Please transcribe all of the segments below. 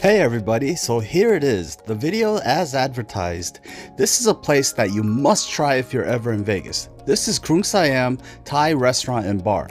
Hey everybody, so here it is, the video as advertised. This is a place that you must try if you're ever in Vegas. This is Krung Siam Thai Restaurant and Bar.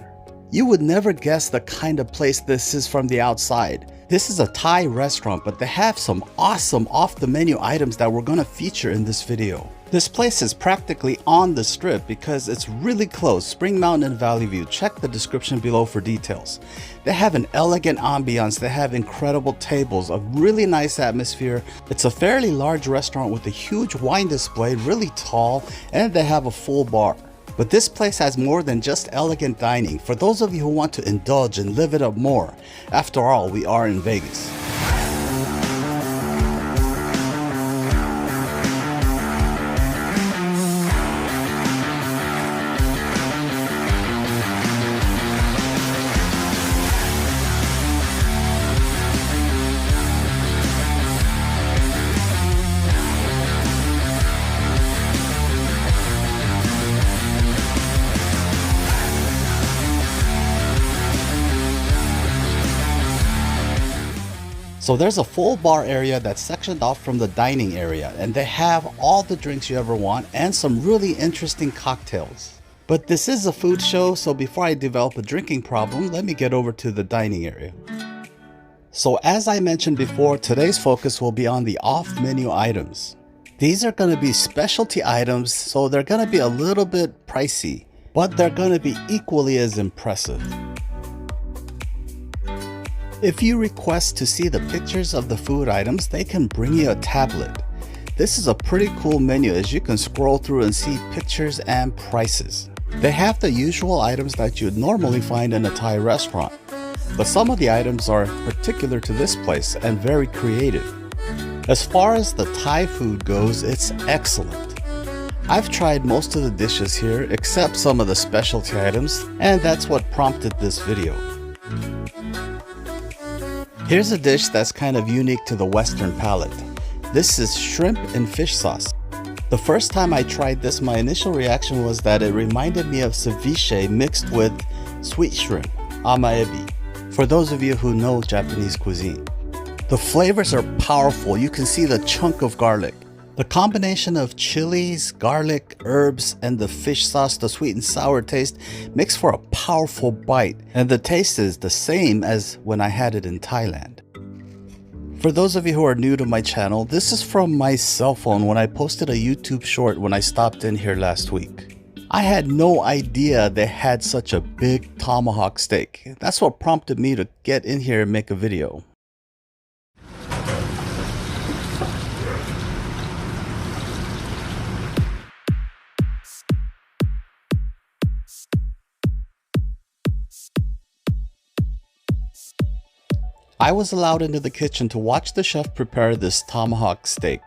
You would never guess the kind of place this is from the outside. This is a Thai restaurant, but they have some awesome off-the-menu items that we're gonna feature in this video. This place is practically on the strip because it's really close, Spring Mountain and Valley View. Check the description below for details. They have an elegant ambiance, they have incredible tables, a really nice atmosphere. It's a fairly large restaurant with a huge wine display, really tall, and they have a full bar. But this place has more than just elegant dining for those of you who want to indulge and live it up more. After all, we are in Vegas. So there's a full bar area that's sectioned off from the dining area, and they have all the drinks you ever want and some really interesting cocktails. But this is a food show, so before I develop a drinking problem, let me get over to the dining area. So as I mentioned before, today's focus will be on the off-menu items. These are going to be specialty items, so they're going to be a little bit pricey, but they're going to be equally as impressive. If you request to see the pictures of the food items, they can bring you a tablet. This is a pretty cool menu as you can scroll through and see pictures and prices. They have the usual items that you'd normally find in a Thai restaurant, but some of the items are particular to this place and very creative. As far as the Thai food goes, it's excellent. I've tried most of the dishes here except some of the specialty items, and that's what prompted this video. Here's a dish that's kind of unique to the Western palate. This is shrimp and fish sauce. The first time I tried this, my initial reaction was that it reminded me of ceviche mixed with sweet shrimp, amaebi, for those of you who know Japanese cuisine. The flavors are powerful. You can see the chunk of garlic. The combination of chilies, garlic, herbs, and the fish sauce, the sweet and sour taste, makes for a powerful bite, and the taste is the same as when I had it in Thailand. For those of you who are new to my channel, this is from my cell phone when I posted a YouTube short when I stopped in here last week. I had no idea they had such a big tomahawk steak. That's what prompted me to get in here and make a video. I was allowed into the kitchen to watch the chef prepare this tomahawk steak.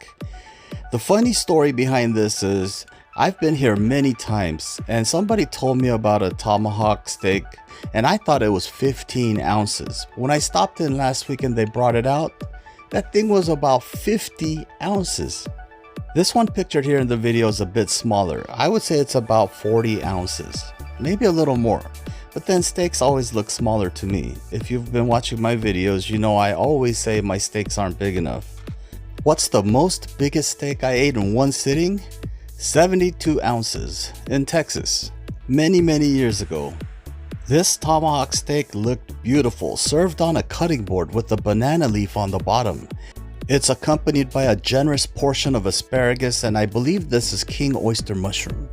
The funny story behind this is I've been here many times and somebody told me about a tomahawk steak and I thought it was 15 ounces. When I stopped in last week and they brought it out, that thing was about 50 ounces. This one pictured here in the video is a bit smaller. I would say it's about 40 ounces, maybe a little more. But then steaks always look smaller to me. If you've been watching my videos, you know I always say my steaks aren't big enough. What's the biggest steak I ate in one sitting? 72 ounces in Texas, many years ago. This tomahawk steak looked beautiful, served on a cutting board with a banana leaf on the bottom. It's accompanied by a generous portion of asparagus, and I believe this is king oyster mushroom.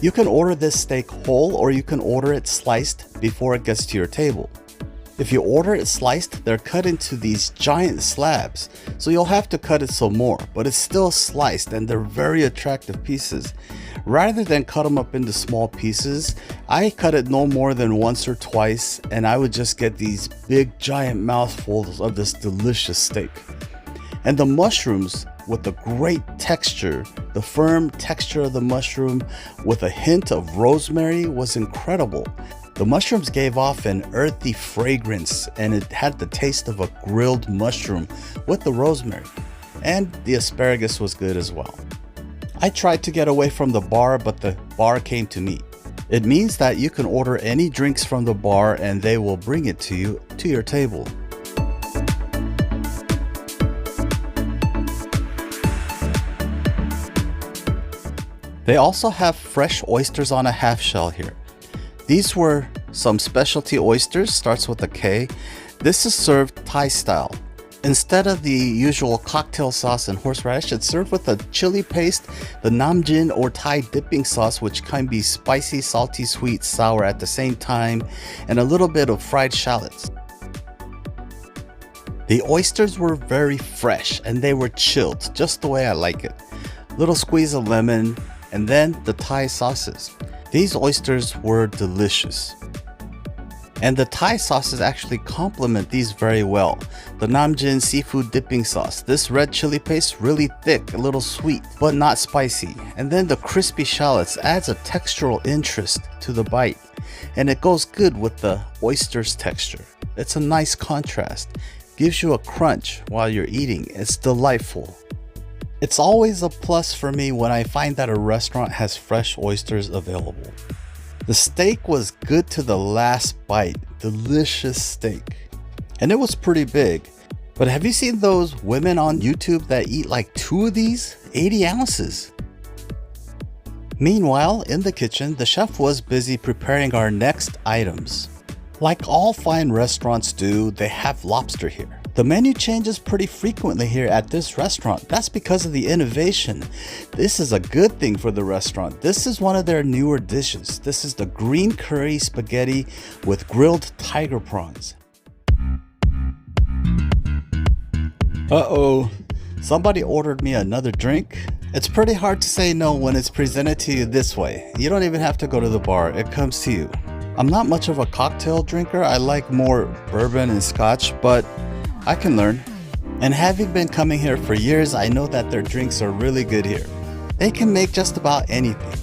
You can order this steak whole or you can order it sliced before it gets to your table. If you order it sliced, they're cut into these giant slabs, so you'll have to cut it some more, but it's still sliced and they're very attractive pieces. Rather than cut them up into small pieces, I cut it no more than once or twice, and I would just get these big giant mouthfuls of this delicious steak. And the mushrooms with the great texture, the firm texture of the mushroom with a hint of rosemary was incredible. The mushrooms gave off an earthy fragrance and it had the taste of a grilled mushroom with the rosemary. And the asparagus was good as well. I tried to get away from the bar, but the bar came to me. It means that you can order any drinks from the bar and they will bring it to you to your table. They also have fresh oysters on a half shell here. These were some specialty oysters, starts with a K. This is served Thai style. Instead of the usual cocktail sauce and horseradish, it's served with a chili paste, the Namjin or Thai dipping sauce, which can be spicy, salty, sweet, sour at the same time, and a little bit of fried shallots. The oysters were very fresh and they were chilled, just the way I like it. Little squeeze of lemon, and then the Thai sauces. These oysters were delicious. And the Thai sauces actually complement these very well. The Namjin seafood dipping sauce. This red chili paste, really thick, a little sweet, but not spicy. And then the crispy shallots adds a textural interest to the bite. And it goes good with the oyster's texture. It's a nice contrast. Gives you a crunch while you're eating. It's delightful. It's always a plus for me when I find that a restaurant has fresh oysters available. The steak was good to the last bite. Delicious steak. And it was pretty big. But have you seen those women on YouTube that eat like 2 of these? 80 ounces. Meanwhile, in the kitchen, the chef was busy preparing our next items. Like all fine restaurants do, they have lobster here. The menu changes pretty frequently here at this restaurant. That's because of the innovation. This is a good thing for the restaurant. This is one of their newer dishes. This is the green curry spaghetti with grilled tiger prawns. Uh-oh, somebody ordered me another drink. It's pretty hard to say no when it's presented to you this way. You don't even have to go to the bar, it comes to you. I'm not much of a cocktail drinker. I like more bourbon and scotch, but I can learn. And having been coming here for years, I know that their drinks are really good here. They can make just about anything.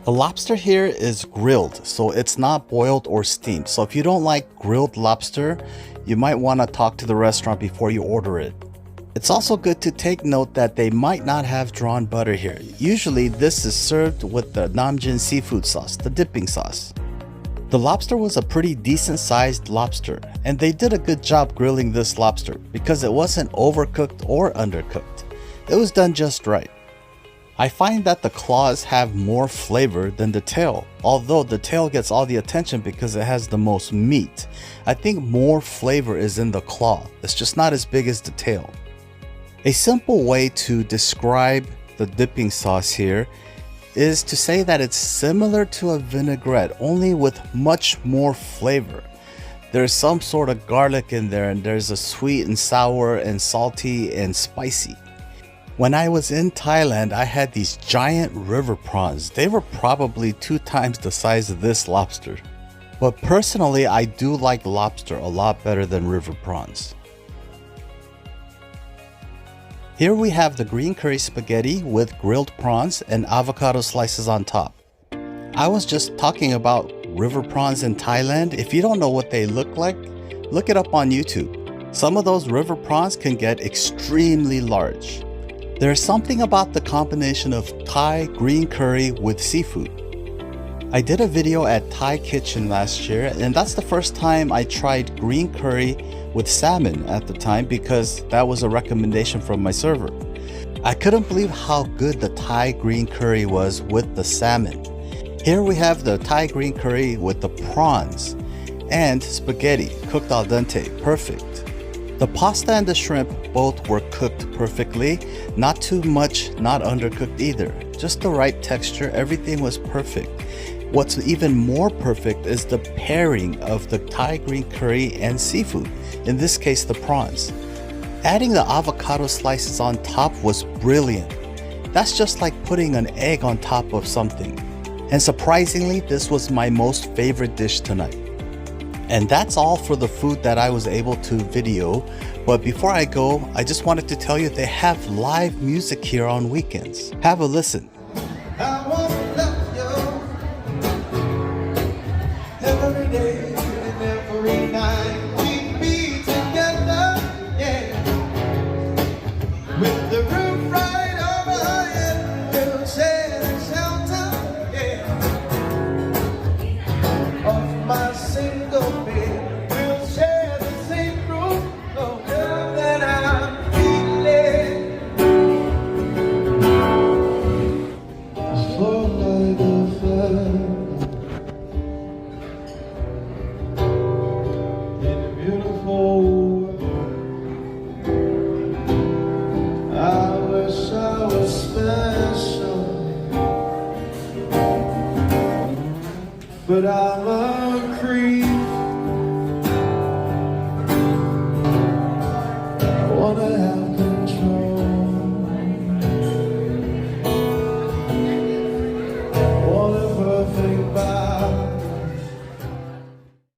The lobster here is grilled, so it's not boiled or steamed. So if you don't like grilled lobster, you might want to talk to the restaurant before you order it. It's also good to take note that they might not have drawn butter here. Usually this is served with the Namjin seafood sauce, the dipping sauce. The lobster was a pretty decent sized lobster, and they did a good job grilling this lobster because it wasn't overcooked or undercooked. It was done just right. I find that the claws have more flavor than the tail, although the tail gets all the attention because it has the most meat. I think more flavor is in the claw. It's just not as big as the tail. A simple way to describe the dipping sauce here is to say that it's similar to a vinaigrette, only with much more flavor. There's some sort of garlic in there, and there's a sweet and sour and salty and spicy. When I was in Thailand, I had these giant river prawns. They were probably 2 times the size of this lobster. But personally, I do like lobster a lot better than river prawns. Here we have the green curry spaghetti with grilled prawns and avocado slices on top. I was just talking about river prawns in Thailand. If you don't know what they look like, look it up on YouTube. Some of those river prawns can get extremely large. There's something about the combination of Thai green curry with seafood. I did a video at Thai Kitchen last year, and that's the first time I tried green curry with salmon at the time because that was a recommendation from my server. I couldn't believe how good the Thai green curry was with the salmon. Here we have the Thai green curry with the prawns and spaghetti cooked al dente, perfect. The pasta and the shrimp both were cooked perfectly, not too much, not undercooked either. Just the right texture, everything was perfect. What's even more perfect is the pairing of the Thai green curry and seafood, in this case the prawns. Adding the avocado slices on top was brilliant. That's just like putting an egg on top of something. And surprisingly, this was my most favorite dish tonight. And that's all for the food that I was able to video. But before I go, I just wanted to tell you they have live music here on weekends. Have a listen. I wanna love you every day and every night. We'd be together, yeah. With the roof right over our head, we'll share the shelter, yeah. Of my single bed, we'll share the same room. Oh, girl, that I'm feeling. For like a fire in a beautiful world. I wish I was special, but I'm a creep. I wanna have